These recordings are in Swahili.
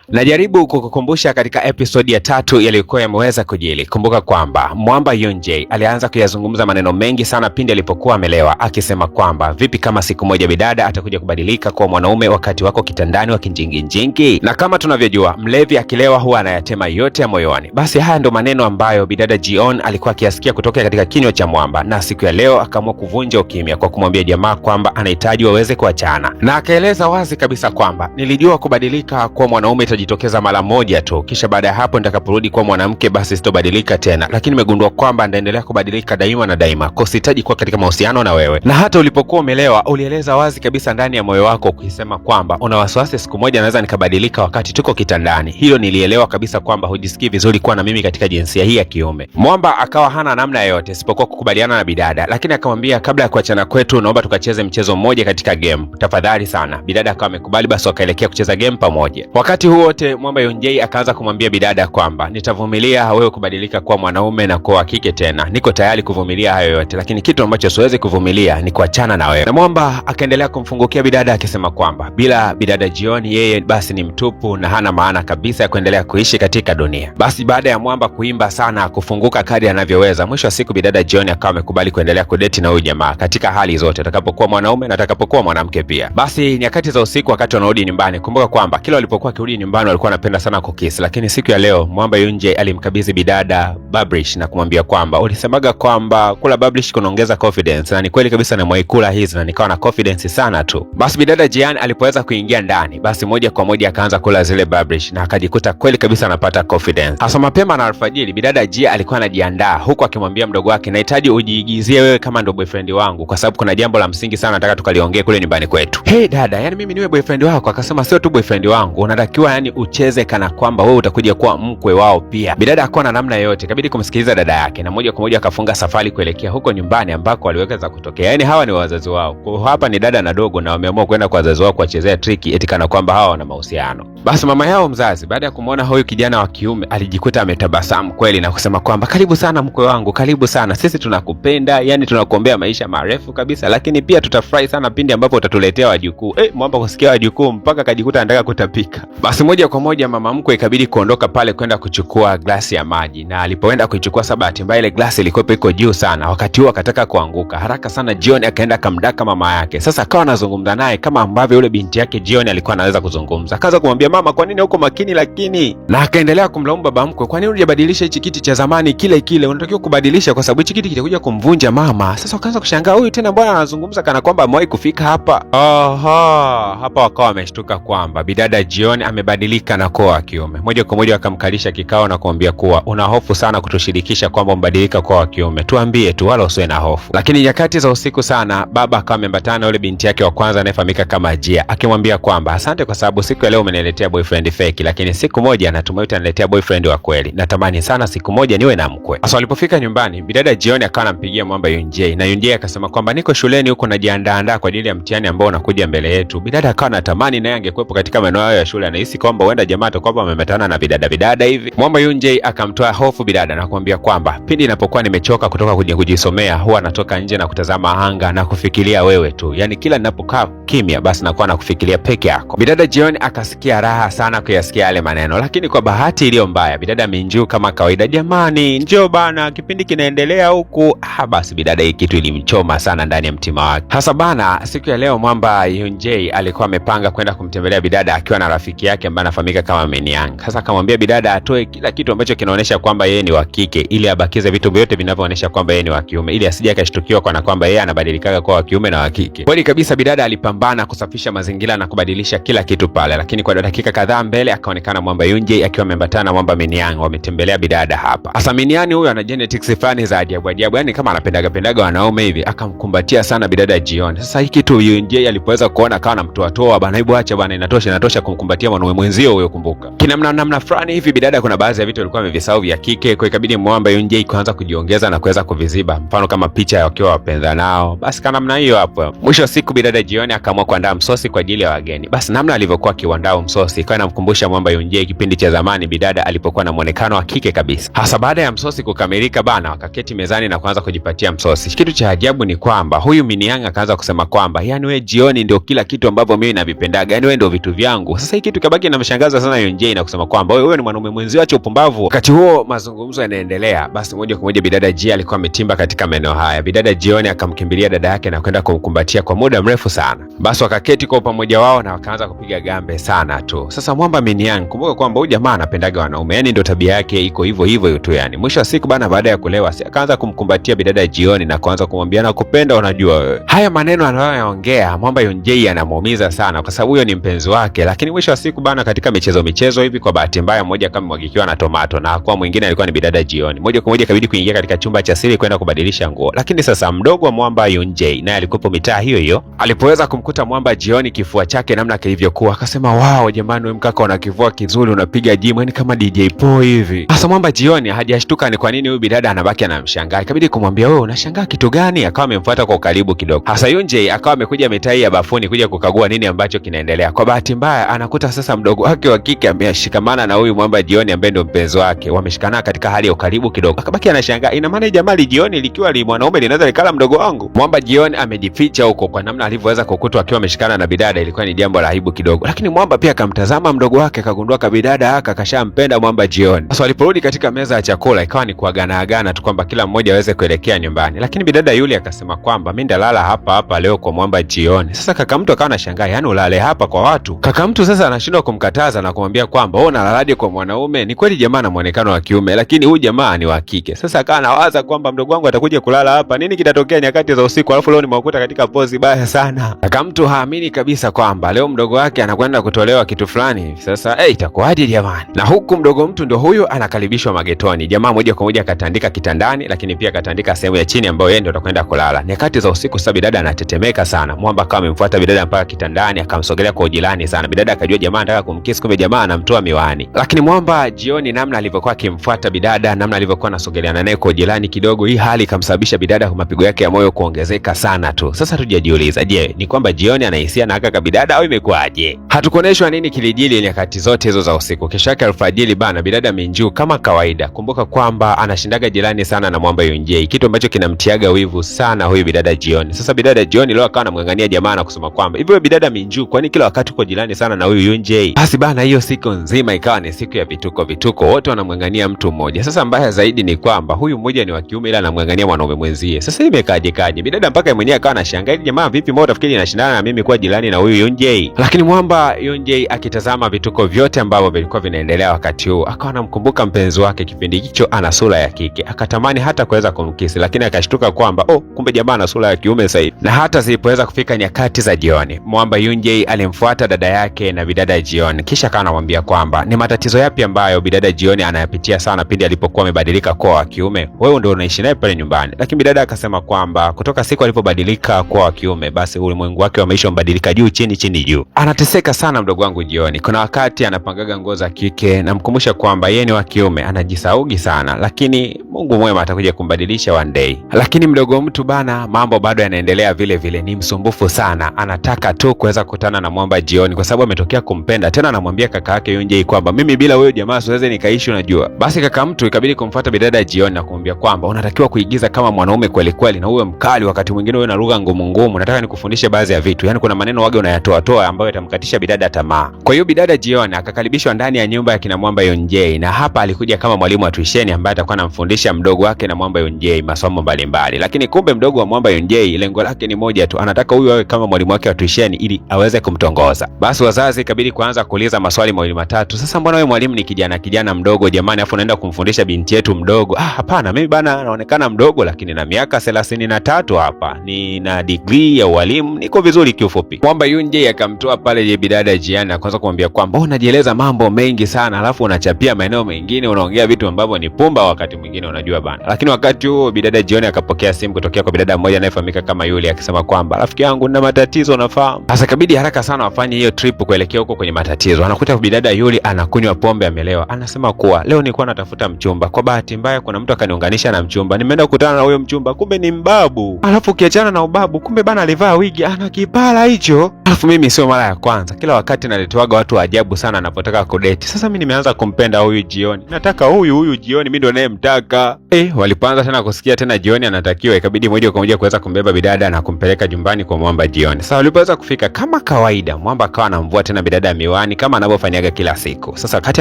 Najaribu kukukumbusha katika episodi ya 3 yaliyokuwa yameweza kujili. Kumbuka kwamba Mwamba Yunjay alianza kuyazungumza maneno mengi sana pindi alipokuwa amelewa, akisema kwamba vipi kama siku moja bidada atakuja kubadilika kuwa mwanaume wakati wako kitandani wa kinjinginjingi. Na kama tunavyojua, mlevi akilewa huwa anayatema yote ya moyoni. Basi haya ndo maneno ambayo bidada Jion alikuwa akiyasikia kutoka katika kinywa cha Mwamba, na siku ya leo akaamua kuvunja ukimya kwa kumwambia jamaa kwamba anahitaji waweze kuachana, na akaeleza wazi kabisa kwamba nilijua kubadilika kuwa mwanaume itajitokeza mara moja tu, kisha baada ya hapo nitakaporudi kuwa mwanamke basi sitobadilika tena, lakini nimegundua kwamba ndaendelea kubadilika daima na daima, kwa sihitaji kuwa katika mahusiano na wewe. Na hata ulipokuwa umelewa ulieleza wazi kabisa ndani ya moyo wako ukisema kwamba una wasiwasi siku moja naweza nikabadilika wakati tuko kitandani. Hilo nilielewa kabisa kwamba hujisikii vizuri kuwa na mimi katika jinsia hii ya kiume. Mwamba akawa hana namna yoyote isipokuwa kukubaliana na bidada, lakini akamwambia kabla ya kuachana kwetu naomba tukacheze mchezo mmoja katika game, tafadhali sana. Bidada akawa amekubali, basi wakaelekea kucheza game pamoja. Wakati huo wote Mwamba Yunjay akaanza kumwambia bidada kwamba nitavumilia wewe kubadilika kuwa mwanaume na kuwa kike tena, niko tayari kuvumilia hayo yote, lakini kitu ambacho siwezi kuvumilia ni kuachana na wewe. Na Mwamba akaendelea kumfungukia bidada akisema kwamba bila bidada Jion yeye basi ni mtupu na hana maana kabisa ya kuendelea kuishi katika dunia. Basi baada ya Mwamba kuimba sana, kufunguka kadri anavyoweza, mwisho wa siku bidada Jion akawa amekubali kuendelea kudeti na huyu jamaa katika hali zote, atakapokuwa mwanaume na atakapokuwa mwanamke pia. Basi nyakati za usiku wakati wanarudi nyumbani, kumbuka kwamba kila walipokuwa kirudi nyumbani walikuwa wanapenda sana kukisi, lakini siku ya leo Mwamba Yunjay alimkabidhi bidada Babrish na kumwambia kwamba ulisemaga kwamba kula Babrish kunaongeza confidence, na ni kweli kabisa na mwaikula hizi na nikawa na confidence sana tu. Basi bidada Jian alipoweza kuingia ndani, basi moja kwa moja akaanza kula zile Babrish na akajikuta kweli kabisa anapata confidence. Hasa mapema na alfajiri bidada Jia alikuwa anajiandaa huku akimwambia mdogo wake, nahitaji ujiigizie wewe kama ndo boyfriend wangu kwa sababu kuna jambo la msingi sana nataka tukaliongee kule nyumbani kwetu. Hey dada, yani mimi niwe boyfriend wako? Akasema sio tu boyfriend wangu, unatakiwa yani ucheze kana kwamba wewe utakuja kuwa mkwe wao pia. Bidada hakuwa na namna yoyote, ikabidi kumsikiliza dada yake na moja kwa moja akafunga safari kuelekea huko nyumbani ambako waliweza kutokea. Yani hawa ni wazazi wao. Kwa hapa ni dada na dogo na wameamua kwenda kwa wazazi wao kuwachezea triki eti kana kwamba hawa wana mahusiano. Basi mama yao mzazi baada ya kumuona huyu kijana wa kiume alijikuta ametabasamu kweli na kusema kwamba karibu sana mkwe wangu, karibu sana. Sisi tunakupenda, yani tunakuombea maisha marefu kabisa, lakini pia tutafurahi sana pindi ambapo utatuletea wajukuu. Mwamba kusikia wajukuu mpaka kajikuta anataka kutapika. Basi moja kwa moja mama mkwe ikabidi kuondoka pale kwenda kuchukua glasi ya maji, na alipoenda kuichukua bahati mbaya ile glasi ilikuwa iko juu sana. Wakati huo akataka kuanguka haraka sana, Jion akaenda kamdaka mama yake. Sasa akawa anazungumza naye kama ambavyo yule binti yake Jion alikuwa anaweza kuzungumza. Akaanza kumwambia mama, kwa nini huko makini lakini? Na akaendelea kumlaumu baba mkwe, kwa nini unajabadilisha hichi kiti cha zamani kile kile? Unatakiwa kubadilisha kwa sababu hichi kiti kitakuja kumvunja mama. Sasa wakaanza kushangaa, huyu tena bwana anazungumza kana kwamba amewahi kufika hapa. Aha, hapa wakawa wameshtuka kwamba bidada Jion amebadilika na kuwa wa kiume. Moja kwa moja wakamkalisha kikao na kumwambia kuwa una hofu sana kutushirikisha kwamba umbadilika kuwa wa kiume, tuambie tu wala usiwe na hofu. Lakini nyakati za usiku sana baba akawa ameambatana na yule binti yake wa kwanza anayefahamika kama Jia, akimwambia kwamba asante kwa sababu siku ya leo umeniletea boyfriend fake, lakini siku moja natumai utaniletea boyfriend wa kweli. Natamani sana siku moja niwe na mkwe. Sasa walipofika nyumbani bidada Jion akawa anampigia Mwamba Yunjay, na Yunjay akasema kwamba niko shuleni huko najiandaa kwa ajili ya mtihani ambao unakuja mbele yetu. Bidada akawa anatamani naye angekuepo katika maeneo hayo ya shule, anahisi kwamba huenda jamaa atakuwa amemetana na bidada hivi. Mwamba Yunjay akamtoa hofu bidada na kumwambia kwamba pindi ninapokuwa nimechoka kutoka kujisomea huwa natoka nje na kutazama anga na kufikiria wewe tu, yani kila ninapokaa kimya basi nakuwa nakufikiria peke yako. Bidada Jion akasikia raha sana kuyasikia yale maneno, lakini kwa bahati iliyo mbaya bidada minjuu kama kawaida, jamani njoo bana kipindi kinaendelea huku. Basi bidada hii kitu ilimchoma sana ndani ya mtima wake. Hasa bana siku ya leo Mwamba Yunjay alikuwa amepanga kwenda kumtembelea bidada akiwa na rafiki yake ambaye anafahamika kama Meniang. Sasa akamwambia bidada atoe kila kitu ambacho kinaonyesha kwamba yeye ni wa kike ili abakize vitu vyote vinavyoonyesha kwamba yeye ni wa kiume, ili asije akashtukiwa kwa kwamba yeye anabadilikaga kwa wa kiume na wa kike. Kweli kabisa bidada alipambana kusafisha mazingira na kubadilisha kila kitu pale, lakini kwa dakika kadhaa mbele akaonekana Mwamba Yunjay akiwa ameambatana na Mwamba Meniang, wametembelea bidada hapa. Hasa Meniang huyu ana genetics fulani za ajabu, yani kama anapendaga wanaume hivi, akamkumbatia sana bidada Jion. Sasa hiki kitu Yunjay alipoweza kuona akawa anamtoa bana, hebu acha bana, inatosha kumkumbatia mwanaume mwenzio huyo. Kumbuka kinamna fulani hivi bidada kuna baadhi ya vitu alikuwa amevisahau vya kike, kwa ikabidi Mwamba Yunjay kuanza kujiongeza na kuweza kuviziba, mfano kama picha wakiwa wapenda nao. Basi kana namna hiyo hapo. Mwisho wa siku bidada Jion akaamua kuandaa msosi kwa ajili ya wageni. Basi namna alivyokuwa akiandaa msosi ikawa inamkumbusha Mwamba Yunjay kipindi cha zamani bidada alipokuwa na muonekano wa kike kabisa. Hasa baada ya msosi kukamilika bana, wakaketi mezani na kuanza kujipatia msosi. Kitu cha ajabu ni kwamba huyu Meniang akaanza kusema kwamba yani wewe Jion ndio kila kitu ambavyo mimi navipendaga, yani wewe ndio vitu vyangu. Sasa hii kitu kabaki inamshangaza sana Yunjei na kusema kwamba wewe ni mwanaume mwenzio, acha upumbavu. Wakati huo mazungumzo yanaendelea, basi moja kwa moja bidada Ji alikuwa ametimba katika maeneo haya. Bidada Jioni akamkimbilia dada yake na kwenda kumkumbatia kwa muda mrefu sana. Basi wakaketi kwa pamoja wao na wakaanza kupiga gambe sana tu. Sasa Mwamba Miniang, kumbuka kwamba huyu jamaa anapendaga wanaume, yani ndio tabia yake iko hivyo hivyo tu yani. Mwisho wa siku bana, baada ya kulewa akaanza kumkumbatia bidada Jioni na kuanza kumwambia nakupenda, unajua wewe. Haya maneno anayoyaongea Mwamba Yunjei anamuumiza sana kwa sababu huyo ni mpenzi wake, lakini mwisho wa siku bana, katika michezo hivi, kwa bahati mbaya mmoja kama mwagikiwa na tomato na kwa mwingine alikuwa ni bidada Jioni. Moja kwa moja ikabidi kuingia katika chumba cha siri kwenda kubadilisha nguo. Lakini sasa mdogo wa Mwamba Yunjei naye alikuwa mitaa hiyo hiyo. Alipoweza kumkuta Mwamba Jioni kifua chake namna kilivyokuwa, akasema wao jamani, wewe mkaka una kifua kizuri, unapiga gym yani kama DJ Po hivi. Sasa Mwamba Jioni hajashtuka ni kwa nini huyu bidada anabaki anamshangaa. Ikabidi kumwambia wewe unashangaa kitu gani? Akawa amemfuata kwa karibu kidogo. Sasa Yunjei akawa amekuja mitaa ya bafuni kuja kukagua nini ambacho kinaendelea. Kwa bahati mbaya anakuta sasa mdogo wake wa kike ameshikamana na huyu Mwamba Jioni ambaye ndio mpenzi wake. Wameshikana katika hali ya ukaribu kidogo. Akabaki anashangaa, ina maana jamaa Jioni likiwa li mwanaume linaweza likala mdogo wangu? Mwamba Jioni amejificha huko kwa namna alivyoweza kukutwa akiwa ameshikana na bidada, ilikuwa ni jambo la aibu kidogo. Lakini Mwamba pia akamtazama mdogo wake, akagundua kabidada haka kashampenda Mwamba Jioni. Sasa waliporudi katika meza ya chakula ikawa ni kuagana tu kwamba kila mmoja aweze kuelekea nyumbani. Lakini bidada yule akasema kwamba mimi ndalala hapa leo kwa Mwamba Jioni. Sasa kaka mtu akawa anashangaa, yani ulale hapa kwa watu? Kaka mtu sasa anashindwa kumkataza na kumwambia kwamba wewe unalalaje kwa mwanaume? Ni kweli jamaa ana muonekano wa kiume, lakini huyu jamaa ni wa kike. Sasa akawa anawaza kwamba mdogo wangu atakuja kulala hapa, nini kitatokea nyakati za usiku, alafu leo nimekuta katika pozi baya sana. Kaka mtu haamini kabisa kwamba leo mdogo wake anakwenda kutolewa kitu fulani. Sasa itakuwaje jamani? Na huku mdogo mtu ndio huyo anakaribishwa magetoni. Jamaa moja kwa moja akatandika kitandani, lakini pia akatandika sehemu ya chini ambayo yeye ndio atakwenda kulala. Nyakati za usiku sasa bidada anatetemeka sana. Mwamba akawa amemfuata bidada mpaka kitandani, akamsogelea kwa ujirani sana. Bidada akajua jamaa anataka kumkiss, kumbe jamaa anamtoa miwani. Lakini Mwamba Jioni namna alivyokuwa akimfuata bidada, namna alivyokuwa anasogeleana naye kwa ujirani kidogo, hii hali ikamsababisha bidada kwa mapigo yake ya moyo kuongezeka sana tu. Sasa tujajiuliza, je, ni kwamba Jioni anahisia na kaka bidada au imekuwaje? Hatukuoneshwa nini kilijili nyakati zote hizo za usiku. Kesho yake alfajiri bana, bidada Minju kama kawaida. Kumbuka kwamba anashindaga jirani sana na Mwamba Yunjei, kitu ambacho kinamtiaga wivu sana huyu bidada Jioni. Sasa bidada Jioni leo akawa anamngangania jamaa na kusema kwamba hivyo bidada Minju, kwani kila wakati uko jirani sana na huyu Yunjei? Basi bana, hiyo siku nzima ikawa ni siku ya vituko, wote wanamngangania mtu mmoja. Sasa mbaya zaidi ni kwamba huyu mmoja ni wa kiume ila anamngangania mwanaume mwenzie. Sasa imekaje? Bidada mpaka mwenyewe akawa anashangaa, jamaa vipi mbona utafikiri anashindana na mimi kuwa jirani na huyu Yunjei? Lakini Mwamba Yunjei akitazama vituko vyote ambavyo vilikuwa vinaendelea wakati huu, akawa anamkumbuka mpenzi wake kipindi hicho ana sura ya kike. Akatamani hata kuweza kumkisi, lakini akashtuka kwamba kumbe jamaa ana sura ya kiume sasa hivi. Na hata zilipoweza kufika nyakati za jioni, Mwamba Yunjei alimfuata dada yake na bidada Jioni, kisha akawa anamwambia kwamba ni matatizo yapi ambayo bidada Jioni anayapitia sana pindi alipokuwa amebadilika kuwa wa kiume, wewe ndio unaishi naye pale nyumbani. Lakini bidada akasema kwamba kutoka siku alipobadilika kuwa wa kiume, basi ulimwengu wake wa maisha umbadilika juu chini juu. Anateseka sana mdogo wangu Jioni. Kuna wakati anapangaga nguo za kike, namkumbusha kwamba yeye ni wa kiume, anajisaugi sana, lakini Mungu mwema atakuja kumbadilisha one day. Lakini mdogo mtu bana, mambo bado yanaendelea vile vile, ni msumbufu sana. Anataka tu kuweza kukutana na Mwamba Jioni kwa sababu ametokea kumpenda. Tena anamwambia kaka yake Yunjei kwamba mimi bila wewe jamaa siwezi nikaishi, unajua. Basi kaka mtu ikabidi kumfuata bidada Jioni na kumwambia kwamba unatakiwa kuigiza kama mwanaume kweli na uwe mkali, wakati mwingine uwe na lugha ngumu. Nataka nikufundishe baadhi ya vitu. Yaani kuna maneno wage unayatoa ambayo yatamkatisha bidada tamaa. Kwa hiyo bidada Jioni akakaribishwa ndani ya nyumba ya kina Mwamba Yunjei, na hapa alikuja kama mwalimu wa tuisheni ambaye atakuwa anamfundisha mdogo wake na Mwamba Yunjei masomo mbalimbali. Lakini kumbe mdogo wa Mwamba Yunjei lengo lake ni moja tu, anataka huyu awe kama mwalimu wake wa tuisheni ili aweze kumtongoza. Basi wazazi ikabidi kuanza kuuliza maswali mawili matatu. Sasa mbona wewe mwalimu ni kijana mdogo jamani, afu unaenda kumfundisha binti yetu mdogo? Hapana, mimi bana naonekana mdogo lakini na miaka 33 hapa. Nina degree ya ualimu, niko vizuri kiufupi. Mwamba Yunjei akamtoa pale bidada Jioni na kwanza kumwambia kwamba unajieleza mambo mengi sana, alafu unachapia maeneo mengine, unaongea vitu ambavyo ni pumba wakati mwingine, unajua bana. Lakini wakati huo bidada Jioni akapokea simu kutokea kwa bidada mmoja anayefahamika kama Yuli, akisema kwamba rafiki yangu nina matatizo, unafahamu. Sasa kabidi haraka sana wafanye hiyo trip kuelekea huko kwenye matatizo. Anakuta bidada Yuli anakunywa pombe, amelewa. Anasema kuwa leo nilikuwa natafuta mchumba, kwa bahati mbaya kuna mtu akaniunganisha na mchumba, nimeenda kukutana na huyo mchumba, kumbe ni mbabu. Alafu ukiachana na ubabu, kumbe bana alivaa wigi, ana kipara hicho. Alafu mimi sio mara ya kwanza, kila wakati naletewaga watu wa ajabu sana anapotaka kudate. Sasa mimi nimeanza kumpenda huyu Jioni, nataka huyu Jioni, mimi ndo ninayemtaka. Walipoanza tena kusikia tena Jioni anatakiwa, ikabidi moja kwa moja kuweza kumbeba bidada na kumpeleka nyumbani kwa Mwamba Jioni. Sasa walipoweza kufika kama kawaida, Mwamba akawa anamvua tena bidada miwani kifuani kama anavyofanyaga kila siku. Sasa wakati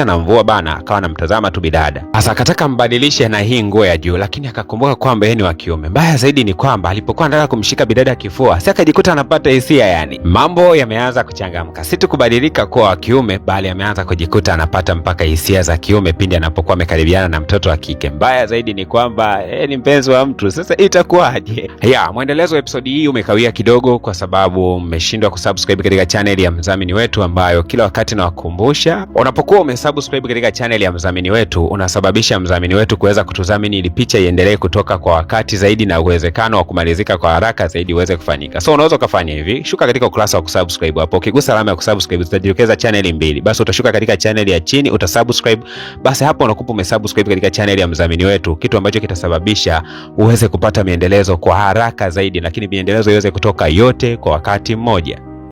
anamvua bana, akawa anamtazama tu bidada. Sasa akataka mbadilishe na hii nguo ya juu, lakini akakumbuka kwamba yeye ni wa kiume. Mbaya zaidi ni kwamba alipokuwa anataka kumshika bidada kifua, sasa akajikuta anapata hisia yani. Mambo yameanza kuchangamka. Si tu kubadilika kuwa wa kiume, bali ameanza kujikuta anapata mpaka hisia za kiume pindi anapokuwa amekaribiana na mtoto wa kike. Mbaya zaidi ni kwamba ni mpenzi wa mtu. Sasa itakuwaje? Mwendelezo wa episodi hii umekawia kidogo kwa sababu mmeshindwa kusubscribe katika channel ya mdhamini wetu, ambayo kila wakati nawakumbusha, unapokuwa umesubscribe katika channel ya mdhamini wetu unasababisha mdhamini wetu kuweza kutudhamini ili picha iendelee kutoka kwa wakati zaidi na uwezekano wa kumalizika kwa haraka zaidi uweze kufanyika. So unaweza kufanya hivi, shuka katika ukurasa wa kusubscribe hapo. Ukigusa alama ya kusubscribe zitajitokeza channel mbili. Basi utashuka katika channel ya chini utasubscribe. Basi hapo unakupa umesubscribe katika channel ya mdhamini wetu, kitu ambacho kitasababisha uweze kupata miendelezo kwa haraka zaidi, lakini miendelezo iweze kutoka yote kwa wakati mmoja.